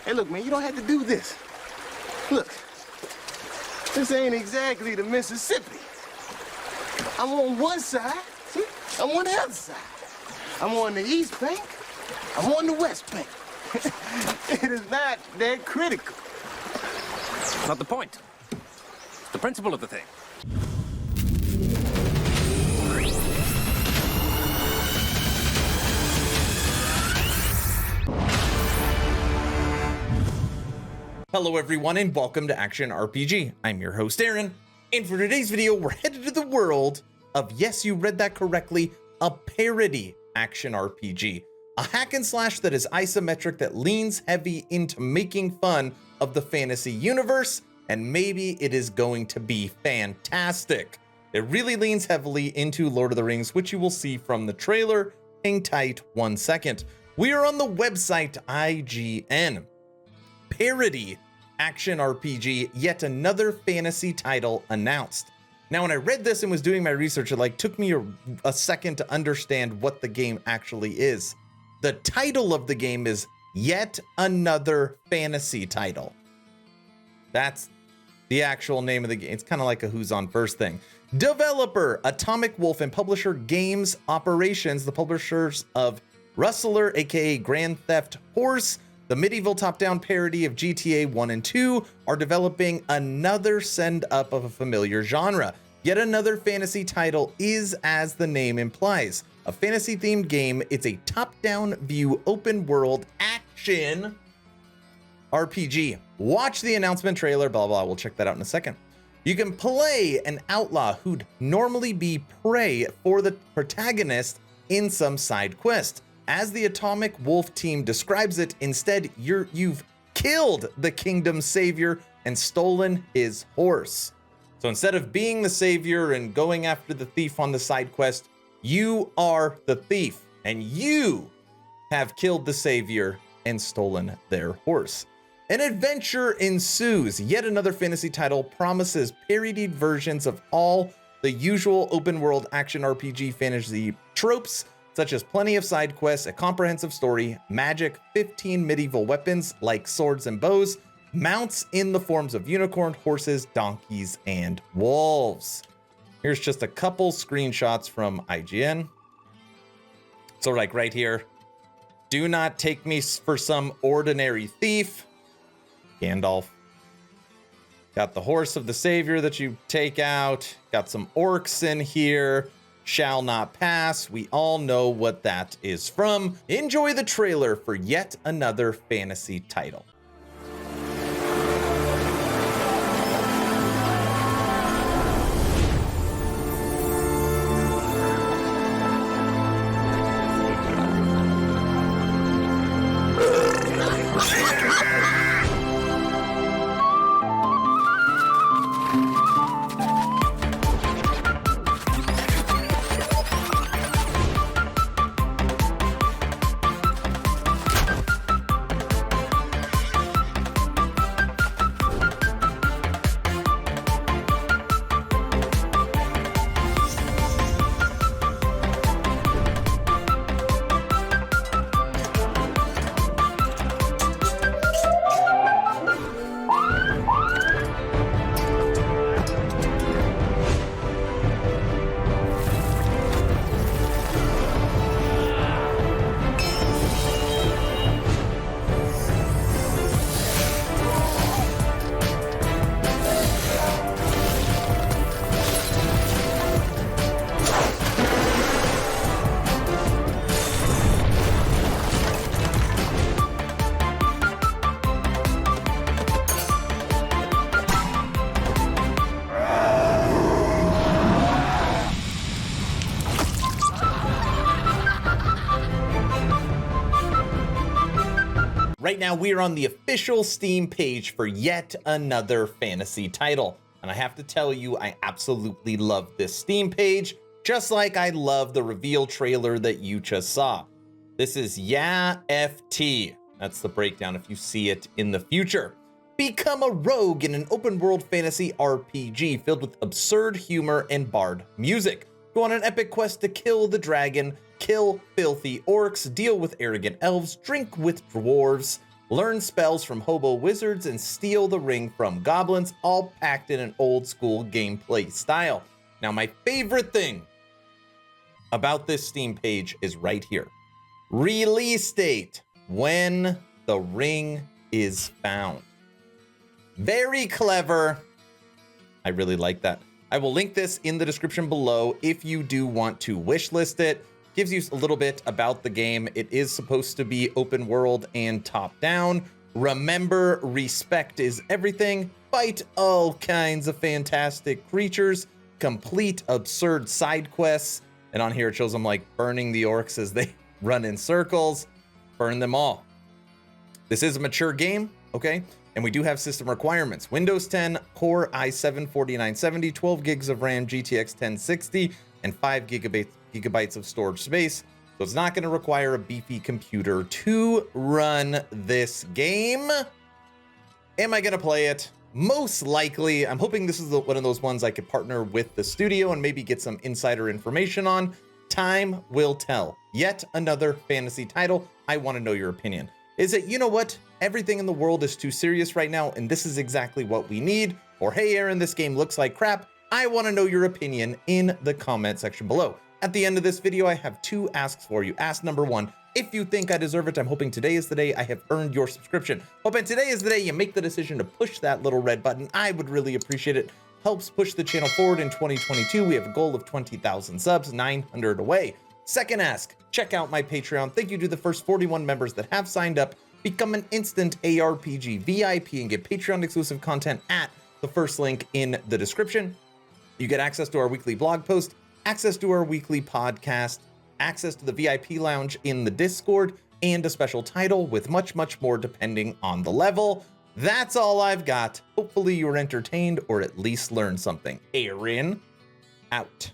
Hey, look, man, you don't have to do this. Look, this ain't exactly the Mississippi. I'm on one side, see? I'm on the other side. I'm on the East Bank. I'm on the West Bank. It is not that critical. Not the point. It's the principle of the thing. Hello everyone and welcome to Action RPG. I'm your host Aaron, and for today's video we're headed to the world of, yes, you read that correctly, a parody action RPG. A hack and slash that is isometric, that leans heavy into making fun of the fantasy universe, and maybe it is going to be fantastic. It really leans heavily into Lord of the Rings, which you will see from the trailer. Hang tight 1 second. We are on the website IGN. Parody action RPG, yet another fantasy title announced. Now, when I read this and was doing my research, it took me a second to understand what the game actually is. The title of the game is Yet Another Fantasy Title. That's the actual name of the game. It's kind of like a Who's On First thing. Developer, Atomic Wolf, and publisher Games Operations, the publishers of Rustler, aka Grand Theft Horse, the medieval top-down parody of GTA 1 and 2, are developing another send-up of a familiar genre. Yet another fantasy title is, as the name implies, a fantasy-themed game. It's a top-down view, open-world action RPG. Watch the announcement trailer, blah, blah, we'll check that out in a second. You can play an outlaw who'd normally be prey for the protagonist in some side quest. As the Atomic Wolf team describes it, instead, you've killed the kingdom's savior and stolen his horse. So instead of being the savior and going after the thief on the side quest, you are the thief, and you have killed the savior and stolen their horse. An adventure ensues. Yet another fantasy title promises parodied versions of all the usual open-world action RPG fantasy tropes, such as plenty of side quests, a comprehensive story, magic, 15 medieval weapons like swords and bows, mounts in the forms of unicorn, horses, donkeys, and wolves. Here's just a couple screenshots from IGN. So like right here, do not take me for some ordinary thief. Gandalf. Got the horse of the savior that you take out. Got some orcs in here. Shall not pass. We all know what that is from. Enjoy the trailer for yet another fantasy title. Right now, we are on the official Steam page for yet another fantasy title. And I have to tell you, I absolutely love this Steam page, just like I love the reveal trailer that you just saw. This is Yeah FT. That's the breakdown if you see it in the future. Become a rogue in an open world fantasy RPG filled with absurd humor and bard music. Go on an epic quest to kill the dragon, kill filthy orcs, deal with arrogant elves, drink with dwarves, learn spells from hobo-wizards, and steal the ring from goblins, all packed in an old-school gameplay style. Now, my favorite thing about this Steam page is right here. Release date, when the ring is found. Very clever. I really like that. I will link this in the description below if you do want to wishlist it. Gives you a little bit about the game. It is supposed to be open world and top down. Remember, respect is everything. Fight all kinds of fantastic creatures. Complete absurd side quests. And on here it shows them like burning the orcs as they run in circles. Burn them all. This is a mature game, okay? And we do have system requirements. Windows 10, Core i7-4970, 12 gigs of RAM, GTX 1060, and 5 gigabytes of storage space. So it's not gonna require a beefy computer to run this game. Am I gonna play it? Most likely. I'm hoping this is one of those ones I could partner with the studio and maybe get some insider information on. Time will tell. Yet another fantasy title. I wanna know your opinion. Is it, you know what? Everything in the world is too serious right now, and this is exactly what we need. Or, hey, Aaron, this game looks like crap. I want to know your opinion in the comment section below. At the end of this video, I have 2 asks for you. Ask number 1, if you think I deserve it, I'm hoping today is the day I have earned your subscription. Hoping today is the day you make the decision to push that little red button. I would really appreciate it. Helps push the channel forward in 2022. We have a goal of 20,000 subs, 900 away. Second ask, check out my Patreon. Thank you to the first 41 members that have signed up. Become an instant ARPG VIP and get Patreon exclusive content at the first link in the description. You get access to our weekly blog post, access to our weekly podcast, access to the VIP lounge in the Discord, and a special title with much, much more depending on the level. That's all I've got. Hopefully you were entertained or at least learned something. Aaron, out.